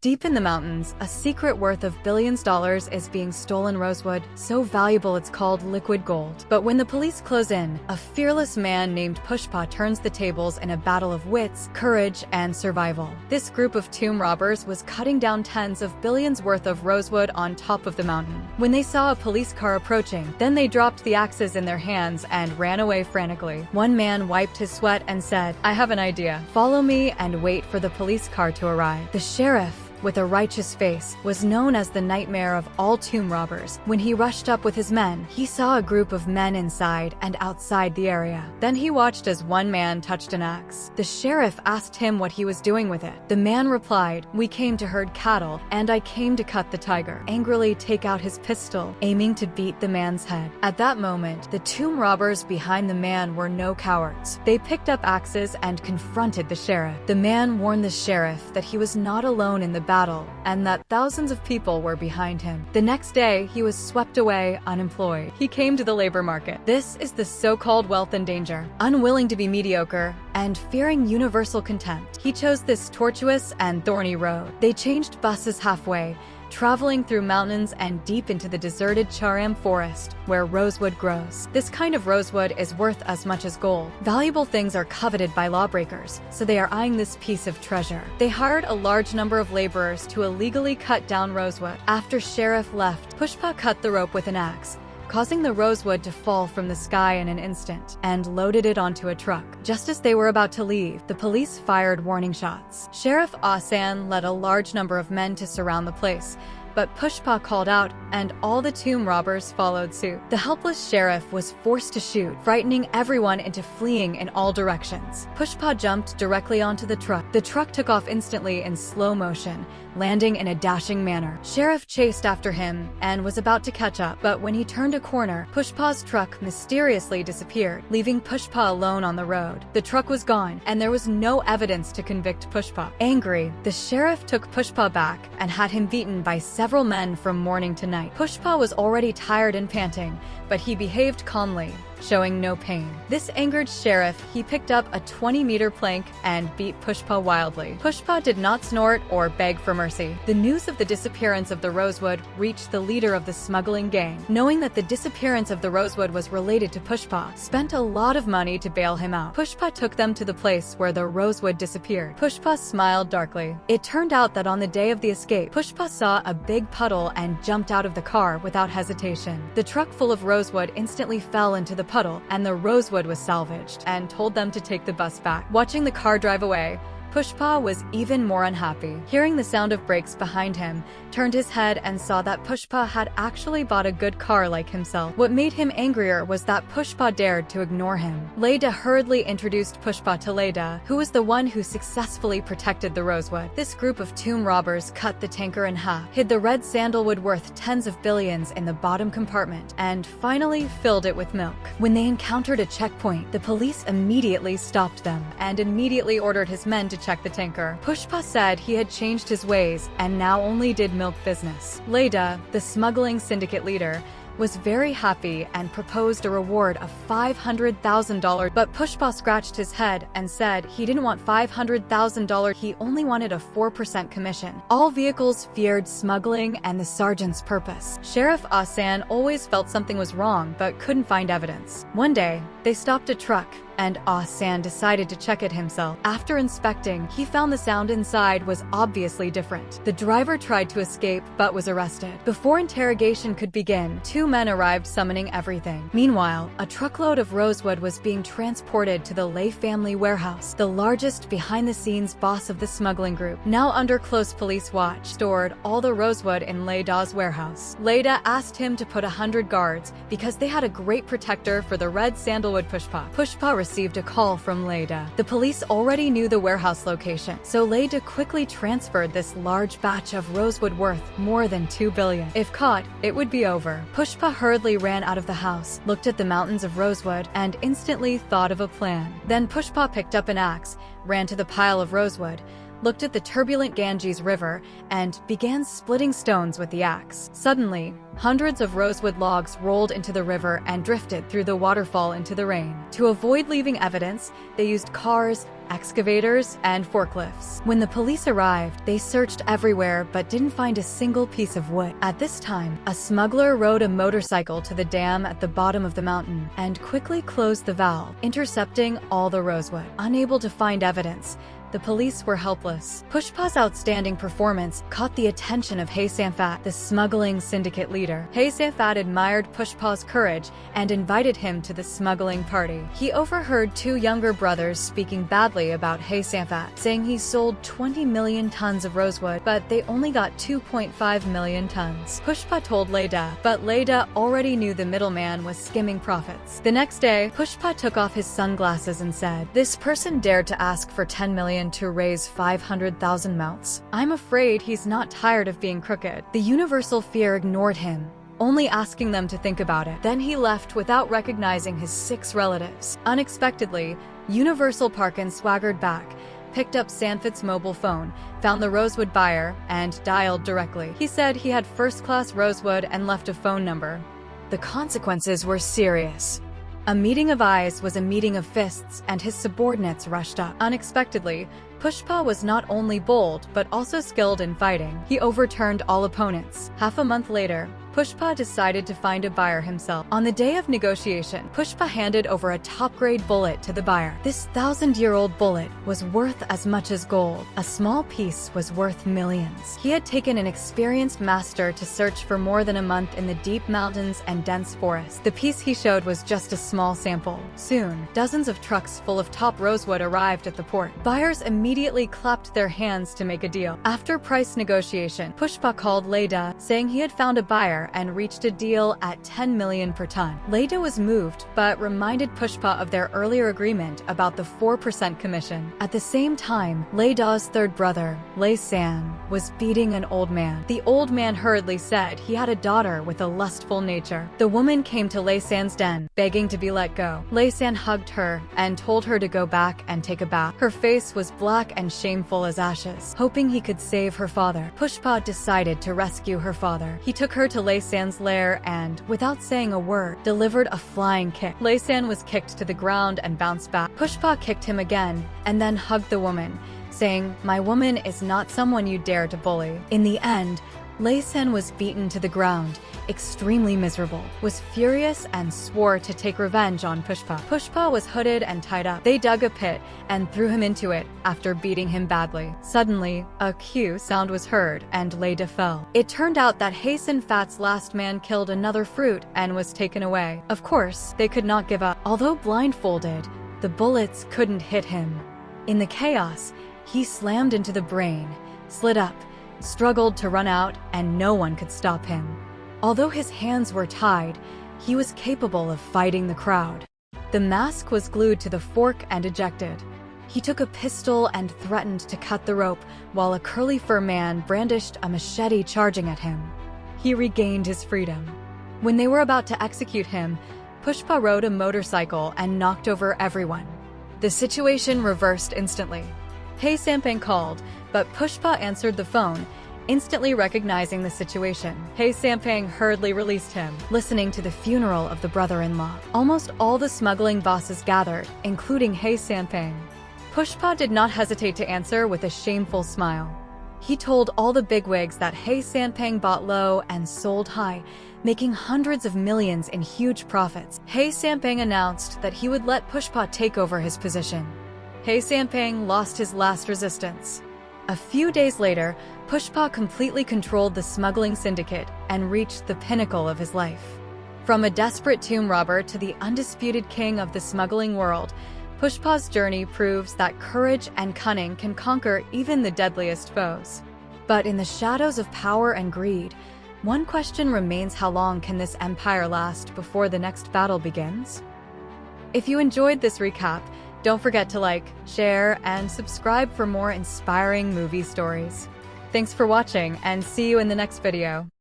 Deep in the mountains, a secret worth of billions dollars is being stolen rosewood, so valuable it's called liquid gold. But when the police close in, a fearless man named Pushpa turns the tables in a battle of wits, courage, and survival. This group of tomb robbers was cutting down tens of billions worth of rosewood on top of the mountain. When they saw a police car approaching, then they dropped the axes in their hands and ran away frantically. One man wiped his sweat and said, "I have an idea. Follow me and wait for the police car to arrive." The sheriff, with a righteous face, was known as the nightmare of all tomb robbers. When he rushed up with his men, he saw a group of men inside and outside the area. Then he watched as one man touched an axe. The sheriff asked him what he was doing with it. The man replied, "We came to herd cattle, and I came to cut the tiger." Angrily take out his pistol, aiming to beat the man's head. At that moment, the tomb robbers behind the man were no cowards. They picked up axes and confronted the sheriff. The man warned the sheriff that he was not alone in the battle, and that thousands of people were behind him. The next day, he was swept away unemployed. He came to the labor market. This is the so-called wealth and danger. Unwilling to be mediocre, and fearing universal contempt, he chose this tortuous and thorny road. They changed buses halfway, traveling through mountains and deep into the deserted Charam forest, where rosewood grows. This kind of rosewood is worth as much as gold. Valuable things are coveted by lawbreakers, so they are eyeing this piece of treasure. They hired a large number of laborers to illegally cut down rosewood. After sheriff left, Pushpa cut the rope with an axe, causing the rosewood to fall from the sky in an instant, and loaded it onto a truck. Just as they were about to leave, the police fired warning shots. Sheriff Asan led a large number of men to surround the place, but Pushpa called out, and all the tomb robbers followed suit. The helpless sheriff was forced to shoot, frightening everyone into fleeing in all directions. Pushpa jumped directly onto the truck. The truck took off instantly in slow motion, landing in a dashing manner. Sheriff chased after him and was about to catch up, but when he turned a corner, Pushpa's truck mysteriously disappeared, leaving Pushpa alone on the road. The truck was gone, and there was no evidence to convict Pushpa. Angry, the sheriff took Pushpa back and had him beaten by several men from morning to night. Pushpa was already tired and panting, but he behaved calmly, showing no pain. This angered sheriff, he picked up a 20-meter plank and beat Pushpa wildly. Pushpa did not snort or beg for mercy. The news of the disappearance of the rosewood reached the leader of the smuggling gang. Knowing that the disappearance of the rosewood was related to Pushpa, spent a lot of money to bail him out. Pushpa took them to the place where the rosewood disappeared. Pushpa smiled darkly. It turned out that on the day of the escape, Pushpa saw a big puddle and jumped out of the car without hesitation. The truck full of rosewood instantly fell into the puddle, and the rosewood was salvaged, and told them to take the bus back. Watching the car drive away, Pushpa was even more unhappy. Hearing the sound of brakes behind him, turned his head and saw that Pushpa had actually bought a good car like himself. What made him angrier was that Pushpa dared to ignore him. Leda hurriedly introduced Pushpa to Leda, who was the one who successfully protected the rosewood. This group of tomb robbers cut the tanker in half, hid the red sandalwood worth tens of billions in the bottom compartment, and finally filled it with milk. When they encountered a checkpoint, the police immediately stopped them, and immediately ordered his men to check the tanker. Pushpa said he had changed his ways and now only did milk business. Leda, the smuggling syndicate leader, was very happy and proposed a reward of $500,000, but Pushpa scratched his head and said he didn't want $500,000, he only wanted a 4% commission. All vehicles feared smuggling and the sergeant's purpose. Sheriff Asan always felt something was wrong but couldn't find evidence. One day, they stopped a truck, and Asan decided to check it himself. After inspecting, he found the sound inside was obviously different. The driver tried to escape but was arrested. Before interrogation could begin, two men arrived summoning everything. Meanwhile, a truckload of rosewood was being transported to the Lay family warehouse. The largest behind-the-scenes boss of the smuggling group, now under close police watch, stored all the rosewood in Leda's warehouse. Leda asked him to put 100 guards because they had a great protector for the red sandalwood Pushpa. Pushpa received a call from Leda. The police already knew the warehouse location, so Leda quickly transferred this large batch of rosewood worth more than $2 billion. If caught, it would be over. Pushpa hurriedly ran out of the house, looked at the mountains of rosewood, and instantly thought of a plan. Then Pushpa picked up an axe, ran to the pile of rosewood, looked at the turbulent Ganges River, and began splitting stones with the axe. Suddenly, hundreds of rosewood logs rolled into the river and drifted through the waterfall into the rain. To avoid leaving evidence, they used cars, excavators, and forklifts. When the police arrived, they searched everywhere but didn't find a single piece of wood. At this time, a smuggler rode a motorcycle to the dam at the bottom of the mountain and quickly closed the valve, intercepting all the rosewood. Unable to find evidence, the police were helpless. Pushpa's outstanding performance caught the attention of Samphat, the smuggling syndicate leader. Samphat admired Pushpa's courage and invited him to the smuggling party. He overheard two younger brothers speaking badly about Samphat, saying he sold 20 million tons of rosewood, but they only got 2.5 million tons. Pushpa told Leda, but Leda already knew the middleman was skimming profits. The next day, Pushpa took off his sunglasses and said, "This person dared to ask for 10 million to raise 500,000 mounts. I'm afraid he's not tired of being crooked." The universal fear ignored him, only asking them to think about it. Then he left without recognizing his 6 relatives. Unexpectedly, Universal Parkin swaggered back, picked up Samphat's mobile phone, found the rosewood buyer, and dialed directly. He said he had first-class rosewood and left a phone number. The consequences were serious. A meeting of eyes was a meeting of fists, and his subordinates rushed up. Unexpectedly, Pushpa was not only bold but also skilled in fighting. He overturned all opponents. Half a month later, Pushpa decided to find a buyer himself. On the day of negotiation, Pushpa handed over a top-grade bullet to the buyer. This 1,000-year-old bullet was worth as much as gold. A small piece was worth millions. He had taken an experienced master to search for more than a month in the deep mountains and dense forest. The piece he showed was just a small sample. Soon, dozens of trucks full of top rosewood arrived at the port. Buyers immediately clapped their hands to make a deal. After price negotiation, Pushpa called Leda, saying he had found a buyer and reached a deal at 10 million per ton. Leda was moved, but reminded Pushpa of their earlier agreement about the 4% commission. At the same time, Leda's third brother, Laysan, was beating an old man. The old man hurriedly said he had a daughter with a lustful nature. The woman came to Laysan's den, begging to be let go. Laysan hugged her and told her to go back and take a bath. Her face was black and shameful as ashes. Hoping he could save her father, Pushpa decided to rescue her father. He took her to Laysan's lair and, without saying a word, delivered a flying kick. Laysan was kicked to the ground and bounced back. Pushpa kicked him again and then hugged the woman, saying, "My woman is not someone you dare to bully." In the end, Laysan was beaten to the ground, extremely miserable, was furious and swore to take revenge on Pushpa. Pushpa was hooded and tied up. They dug a pit and threw him into it after beating him badly. Suddenly, a cue sound was heard and Leda fell. It turned out that Samphat's last man killed another fruit and was taken away. Of course, they could not give up. Although blindfolded, the bullets couldn't hit him. In the chaos, he slammed into the brain, slid up, struggled to run out, and no one could stop him. Although his hands were tied, he was capable of fighting the crowd. The mask was glued to the fork and ejected. He took a pistol and threatened to cut the rope, while a curly fur man brandished a machete charging at him. He regained his freedom. When they were about to execute him, Pushpa rode a motorcycle and knocked over everyone. The situation reversed instantly. Sampang called, but Pushpa answered the phone, instantly recognizing the situation. Sampang hurriedly released him. Listening to the funeral of the brother-in-law, almost all the smuggling bosses gathered, including Sampang. Pushpa did not hesitate to answer with a shameful smile. He told all the bigwigs that Sampang bought low and sold high, making hundreds of millions in huge profits. Sampang announced that he would let Pushpa take over his position. Sampang lost his last resistance. A few days later, Pushpa completely controlled the smuggling syndicate and reached the pinnacle of his life. From a desperate tomb robber to the undisputed king of the smuggling world, Pushpa's journey proves that courage and cunning can conquer even the deadliest foes. But in the shadows of power and greed, one question remains: how long can this empire last before the next battle begins? If you enjoyed this recap, don't forget to like, share, and subscribe for more inspiring movie stories. Thanks for watching, and see you in the next video.